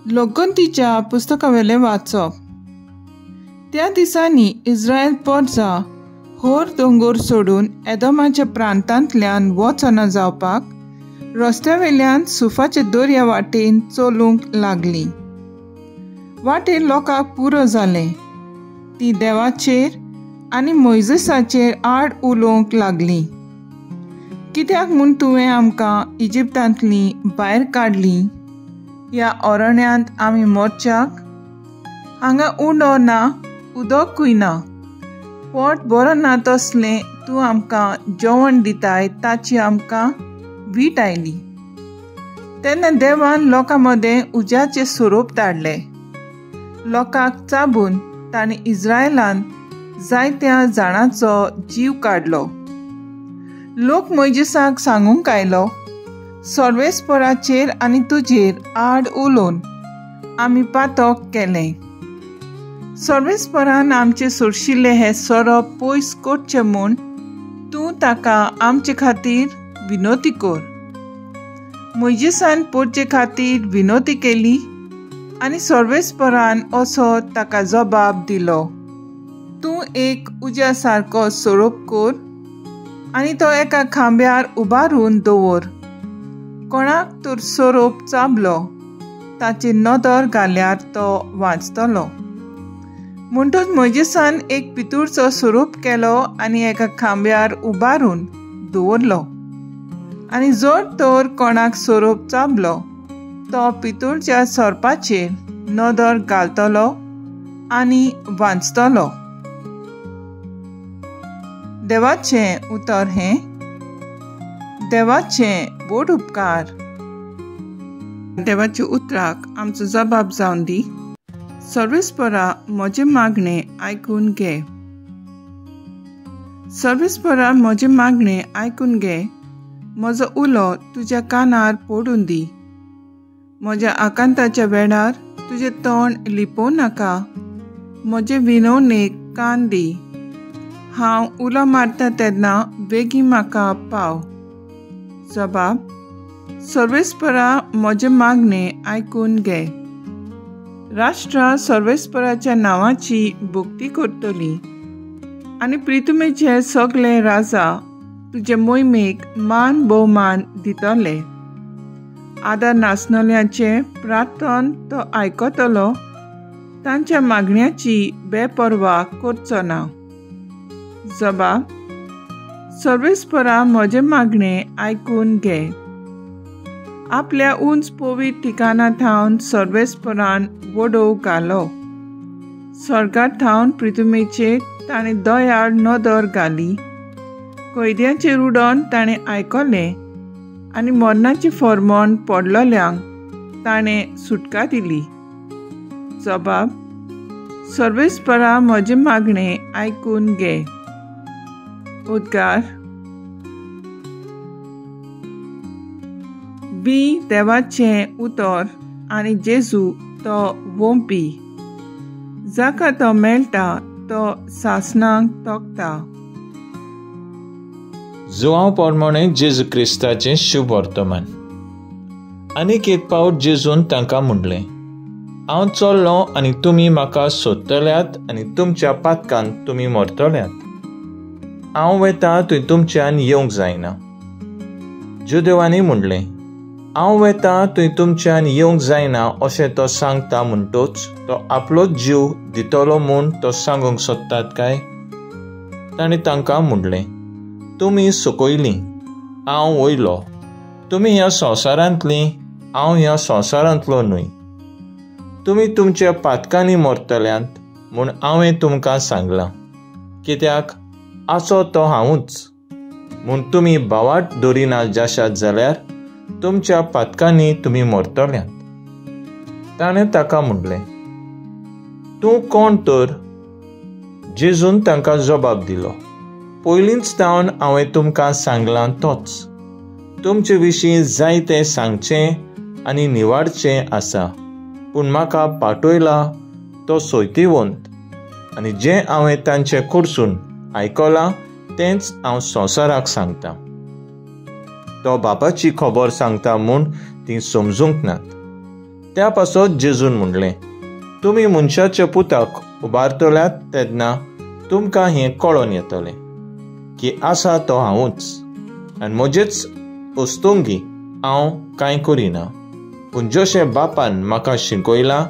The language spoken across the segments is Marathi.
लोकगंतीच्या पुस्तकावेले वाचप. त्या दिसांनी इस्रायल परजा होर दोंगोर सोडून एदोमाच्या प्रांतांतल्यान वचना जावपाक रस्त्यावेल्यान सुफाचे दर्या वाटेन चलूंक लागली. वाटेर लोकांक पुरो जालें. ती देवाचेर आनी मोइजेसाचेर आड उलोवंक लागली. कित्याक म्हूण तुवें आमकां इजिप्तांतली भायर काडली? ह्या अरण्यांत आमी मरच्याक? हांगा उंडो ना, उदकूय ना. पोट बरो ना तसलें तूं आमकां जेवण दिताय ताची आमकां वीट आयली. तेन्ना देवान लोकां मदें उज्याचें स्वरूप धाडलें. लोकांक चाबून ताणें इस्रायलान जायत्या जाणांचो जीव काडलो. लोक मोइजेसाक सांगूंक आयलो, सर्वेस्पराचेर आनी तुजेर आड उलोवन आमी पातक केलें. सर्वेस्परान आमचे सोडशिल्ले हे सोरो पयस करचें म्हूण तूं ताका आमचे खातीर विनोती कर. मोइजेसान पोरचे खातीर विनोती केली आनी सर्वेस्परान असो ताका जबाब दिलो, तूं एक उज्या सारको स्वरूप कर आनी तो एका खांब्यार उबारून दवर. कोणाक तर स्वरूप चाबलो ताची नदर घाल्यार तो वाचतलो. म्हणटूच मोइजेसान एक पितूळचो स्वरूप केलो आनी एका खांब्यार उबारून दवरलो. आनी जर तर कोणाक स्वरूप चाबलो तो पितूळच्या सर्पाचेर नदर घालतलो आनी वाचतलो. देवाचें उतर हें. देवाचें बोड उपकार. देवाच्या उतराक आमचो जबाब जावन दी. सर्वेस्परा म्हजें मागणें आयकून घे. सर्वेस्परा म्हजें मागणें आयकून घे. म्हजो उलो तुज्या कानार पडून दी. म्हज्या आकांताच्या वेळार तुजें तोंड लिपोव नाका. म्हजे विनवणेक कान दी. हांव उलो मारता तेन्ना बेगीन म्हाका पाव. जबाब. सर्वेस्परा म्हजें मागणें आयकून घे. राष्ट्रां सर्वेस्पराच्या नांवाची भक्ती करतली आनी प्रिथुमेचे सगळे राजा तुजे मोहिमेक मान भोवमान दितले. आदार नासनल्यांचे प्रार्थन तो आयकतलो. तांच्या मागण्याची बेपरवा करचो ना. जबाब. सर्वेस्परा म्हजें मागणें आयकून घे. आपल्या उंच पवित्र ठिकाणां थावन सर्वेस्परान वडो घालो. सर्गार थावन प्रिथुमेचेर ताणें दयाळ नदर घाली. कैद्याचेर उडोवन ताणें आयकलें आनी मरणाचें फर्मोण पडलोल्यांक ताणें सुटका दिली. जबाब. सर्वेस्परा म्हजें मागणें आयकून घे. उद्गार. बी देवाचें उतर आनी जेजू तो वोंपी. जाका तो मेळटा तो सासणांक तोखता. जुआंव पोरमोणे जेजू क्रिस्ताचें शुभ वर्तमान. आनीक एक पावट जेजून तांकां म्हणलें, हांव चल्लों आनी तुमी म्हाका सोदतल्यात आनी तुमच्या पातकान तुमी मरतल्यात. हांव वेतां थंय तुमच्यान येवंक जायना. जुदेवांनी म्हणलें, हांव वेतां थंय तुमच्यान येवंक जायना अशें तो सांगता म्हणटूच तो आपलोच जीव दितलो म्हूण तो सांगूंक सोदतात काय? ताणें तांकां म्हणलें, तुमी सुकयलीं, हांव वयलो. तुमी ह्या संवसारांतलीं, हांव ह्या संवसारांतलो न्हय. तुमी तुमच्या पातकांनी मरतल्यांत म्हूण हांवें तुमकां सांगलां. कित्याक आसो तो हांवूच. म्हूण तुमी भावाट दवरिना जाशात जाल्यार तुमच्या पातकांनी तुमी मरतल्यांत. ताणें ताका म्हणलें, तूं कोण तर? जेजून तांकां जबाब दिलो, पयलींच जावन हांवें तुमकां सांगलां तोच. तुमचे विशीं जायतें सांगचें आनी निवाडचें आसा. पूण म्हाका पाठयला तो सोयतीवंत आनी जें हांवें तांचे कडसून आयकलां तेंच हांव संवसाराक सांगतां. तो बापाची खबर सांगता म्हूण तीं समजूंक नात. त्या पासत जेजून म्हणलें, तुमी मनशाच्या पुताक उबारतल्यात तेन्ना तुमकां हें कळोन येतलें की आसा तो हांवूच, आनी म्हजेच वस्तुंगी हांव कांय करिना, पूण जशें बापान म्हाका शिकयलां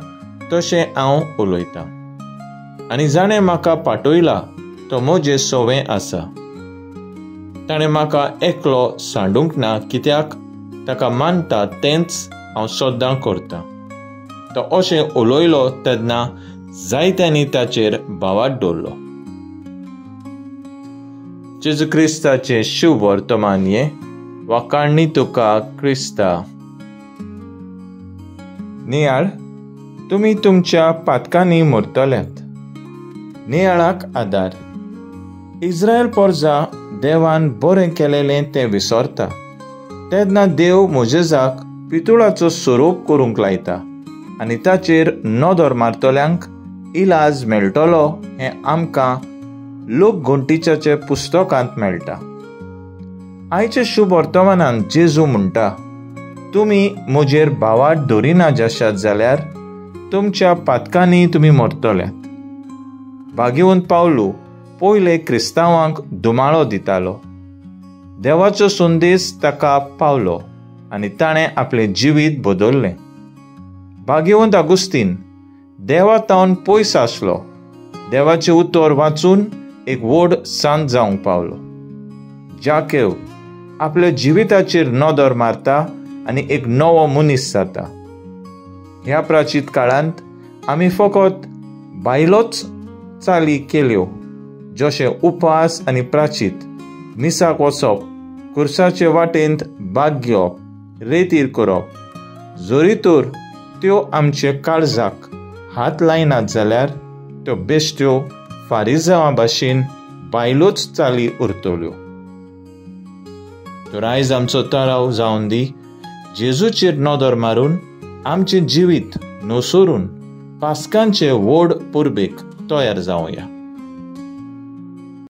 तशें हांव उलयतां, आनी जाणें म्हाका पाठयला तो म्हजें सोवें आसा. ताणें म्हाका एकलो सांडूंक ना, कित्याक ताका मानता तेंच हांव सद्दां करतां. तो अशें उलयलो तेन्ना जायत्यांनी ताचेर बावात दवरलो. जेजू क्रिस्ताचें शुभ वर्तमान हें वाकाणणी तुका क्रिस्ता. नियाळ, तुमी तुमच्या पातकांनी मरतल्यात. नियाळाक आदार. इस्रायल पोरजा देवान बरें केलेलें तें विसरता तेन्ना देव मोजेजाक पितुळाचो स्वरूप करूंक लायता, आनी ताचेर नदर मारतल्यांक इलाज मेळटलो हें आमकां लोक घंटीच्याचे पुस्तकांत मेळटा. आयच्या शुभ वर्तमानांत जेजू म्हणटा, तुमी म्हजेर बावाट दवरिना जाशात जाल्यार तुमच्या पातकांनी तुमी मरतल्यात. भाग्यवंत पावलू पयले क्रिस्तांवांक दुमाळो दितालो. देवाचो संदेश ताका पावलो आनी ताणें आपलें जिवीत बदल्लें. भाग्यवंत आगुस्तीन देवा तावन पयस आसलो, देवाचें उतर वाचून एक व्हड सांत जावंक पावलो. जाकेव आपल्या जिविताचेर नदर मारता आनी एक नवो मनीस जाता. ह्या प्राचीत काळांत आमी फकत भायलोच चाली केल्यो, जशें उपास आनी प्राचीत, मिसाक वचप, खुर्साचे वाटेंत भाग घेवप, रेतीर करप. जरी तर त्यो आमचे काळजाक हात लायनात जाल्यार त्यो बेश्ट्यो फारिजांवा भाशेन भायलोच चाली उरतल्यो. तर आयज आमचो तळाव जावन दी जेजूचेर नदर मारून आमचें जिवीत नुसरून पास्कांचे व्हड पुर्बेक तयार जावया.